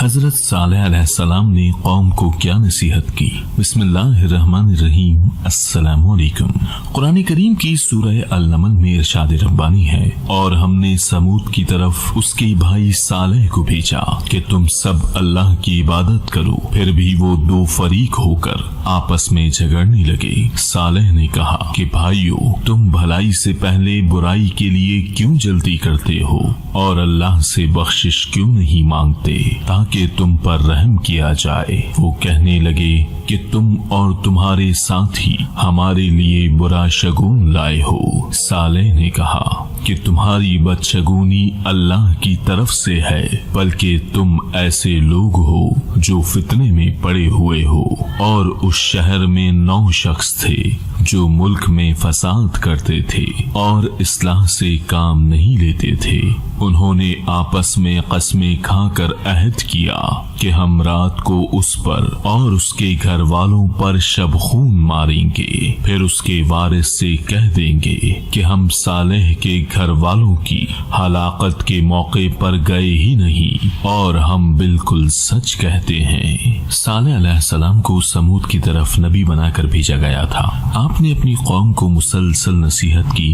حضرت صالح علیہ السلام نے قوم کو کیا نصیحت کی؟ بسم اللہ الرحمن الرحیم۔ السلام علیکم۔ قرآن کریم کی سورہ النمل میں ارشاد ربانی ہے، اور ہم نے سمود کی طرف اس کے بھائی صالح کو بھیجا کہ تم سب اللہ کی عبادت کرو۔ پھر بھی وہ دو فریق ہو کر آپس میں جھگڑنے لگے۔ صالح نے کہا کہ بھائیو، تم بھلائی سے پہلے برائی کے لیے کیوں جلدی کرتے ہو اور اللہ سے بخشش کیوں نہیں مانگتے تاکہ تم پر رحم کیا جائے؟ وہ کہنے لگے کہ تم اور تمہارے ساتھی ہمارے لیے برا شگون لائے ہو۔ صالح نے کہا کہ تمہاری بدشگونی اللہ کی طرف سے ہے، بلکہ تم ایسے لوگ ہو جو فتنے میں پڑے ہوئے ہو۔ اور اس شہر میں 9 شخص تھے جو ملک میں فساد کرتے تھے اور اصلاح سے کام نہیں لیتے تھے۔ انہوں نے آپس میں قسمیں کھا کر عہد کیا کہ ہم رات کو اس پر اور اس کے گھر والوں پر شب خون ماریں گے، پھر اس کے وارث سے کہہ دیں گے کہ ہم صالح کے گھر والوں کی ہلاکت کے موقع پر گئے ہی نہیں، اور ہم بالکل سچ کہتے ہیں۔ صالح علیہ السلام کو سمود کی طرف نبی بنا کر بھیجا گیا تھا۔ آپ نے اپنی قوم کو مسلسل نصیحت کی،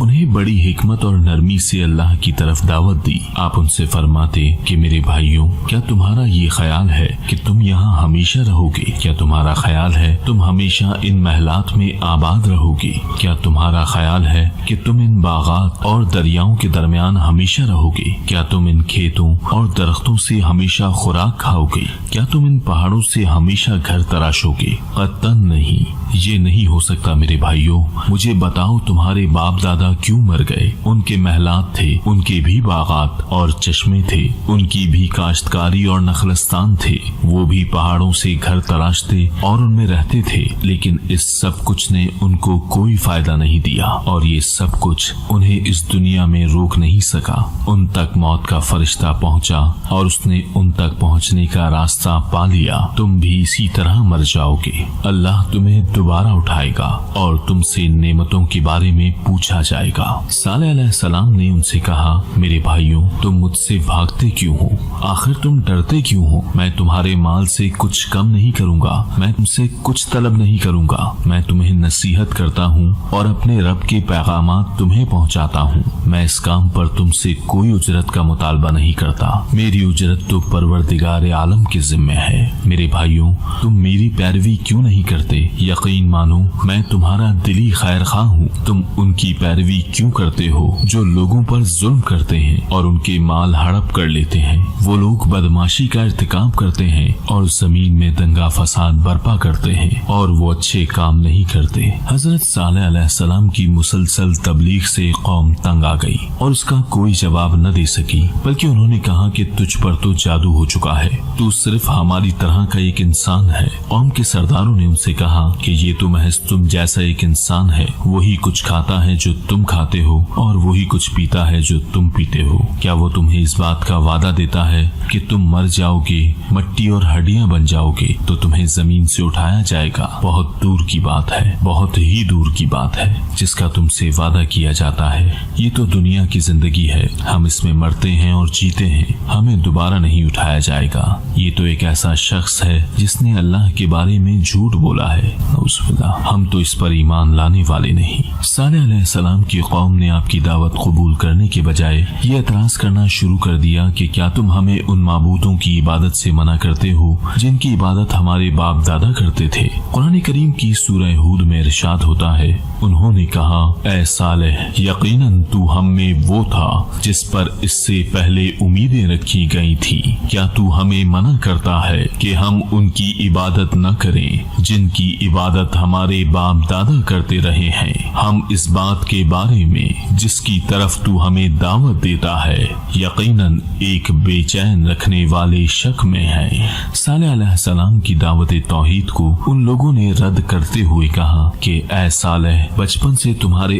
انہیں بڑی حکمت اور نرمی سے اللہ کی طرف دعوت دی۔ آپ ان سے فرماتے کہ میرے بھائیوں، کیا تمہارا یہ خیال ہے کہ تم یہاں ہمیشہ رہو گے؟ کیا تمہارا خیال ہے تم ہمیشہ ان محلات میں آباد رہو گے؟ کیا تمہارا خیال ہے کہ تم ان باغات اور دریاؤں کے درمیان ہمیشہ رہو گے؟ کیا تم ان کھیتوں اور درختوں سے ہمیشہ خوراک کھاؤ گے؟ کیا تم ان پہاڑوں سے ہمیشہ گھر تراشو گے؟ قطعاً نہیں، یہ نہیں ہو سکتا میرے بھائیوں۔ مجھے بتاؤ تمہارے باپ دادا کیوں مر گئے؟ ان کے محلات تھے، ان کے بھی باغات اور چشمے تھے، ان کی بھی کاشتکاری اور نخلستان تھے، وہ بھی پہاڑوں سے گھر تراشتے اور ان میں رہتے تھے، لیکن اس سب کچھ نے ان کو کوئی فائدہ نہیں دیا، اور یہ سب کچھ انہیں اس دنیا میں روک نہیں سکا۔ ان تک موت کا فرشتہ پہنچا اور اس نے ان تک پہنچنے کا راستہ پا لیا۔ تم بھی اسی طرح مر جاؤ گے۔ اللہ تمہیں دوبارہ اٹھائے گا اور تم سے نعمتوں کے بارے میں پوچھا جائے گا۔ صالح علیہ السلام نے ان سے کہا، میرے بھائیوں، تم مجھ سے بھاگتے کیوں ہو؟ آخر تم ڈرتے کیوں ہو؟ میں تمہارے مال سے کچھ کم نہیں کروں گا، میں تم سے کچھ طلب نہیں کروں گا۔ میں تمہیں نصیحت کرتا ہوں اور اپنے رب کے پیغامات تمہیں پہنچاتا ہوں۔ میں اس کام پر تم سے کوئی اجرت کا مطالبہ نہیں کرتا، میری اجرت تو پروردگار عالم کے ذمہ ہے۔ میرے بھائیوں، تم میری پیروی کیوں نہیں کرتے؟ یقین مانو میں تمہارا دلی خیر خواہ ہوں۔ تم ان کی پیروی کیوں کرتے ہو جو لوگوں پر ظلم کرتے ہیں اور ان کے مال ہڑپ کر لیتے ہیں؟ وہ لوگ بدماشی کا ارتکاب کرتے ہیں اور زمین میں دنگا فساد برپا کرتے ہیں، اور وہ اچھے کام نہیں کرتے۔ حضرت صالح علیہ السلام کی مسلسل تبلیغ سے قوم تنگ آ گئی اور اس کا کوئی جواب نہ دے سکی، بلکہ انہوں نے کہا کہ تجھ پر تو جادو ہو چکا ہے، تو صرف ہماری طرح کا ایک انسان ہے۔ قوم کے سرداروں نے ان سے کہا کہ یہ تو محض تم جیسا ایک انسان ہے، وہی کچھ کھاتا ہے جو تم کھاتے ہو اور وہی کچھ پیتا ہے جو تم پیتے ہو۔ کیا وہ تمہیں اس بات کا وعدہ دیتا ہے کہ تم مر جاؤ گے، مٹی اور ہڈیاں بن جاؤ گے تو تمہیں زمین سے اٹھایا جائے گا؟ بہت دور کی بات ہے، بہت ہی دور کی بات ہے جس کا تم سے وعدہ کیا جاتا ہے۔ یہ تو دنیا کی زندگی ہے، ہم اس میں مرتے ہیں اور جیتے ہیں، ہمیں دوبارہ نہیں اٹھایا جائے گا۔ یہ تو ایک ایسا شخص ہے جس نے اللہ کے بارے میں جھوٹ بولا ہے، ہم تو اس پر ایمان لانے والے نہیں۔ صالح علیہ السلام کی قوم نے آپ کی دعوت قبول کرنے کے بجائے یہ اعتراض کرنا شروع کر دیا کہ کیا تم ہمیں ان معبودوں کی عبادت سے منع کرتے ہو جن کی عبادت ہمارے باپ دادا کرتے تھے؟ قرآن کریم کی سورہ ہود میں ارشاد ہوتا ہے، انہوں نے کہا، اے صالح، یقیناً تو ہم میں وہ تھا جس پر اس سے پہلے امیدیں رکھی گئی تھی۔ کیا تو ہمیں منع کرتا ہے کہ ہم ان کی عبادت نہ کریں جن کی عبادت ہمارے باپ دادا کرتے رہے ہیں؟ ہم اس بات کے بارے میں جس کی طرف تو ہمیں دعوت دیتا ہے یقیناً ایک بے چین رکھنے والے شک میں ہے۔ صالح علیہ السلام کی دعوت توحید کو ان لوگوں نے رد کرتے ہوئے کہا کہ اے صالح، بچپن سے تمہارے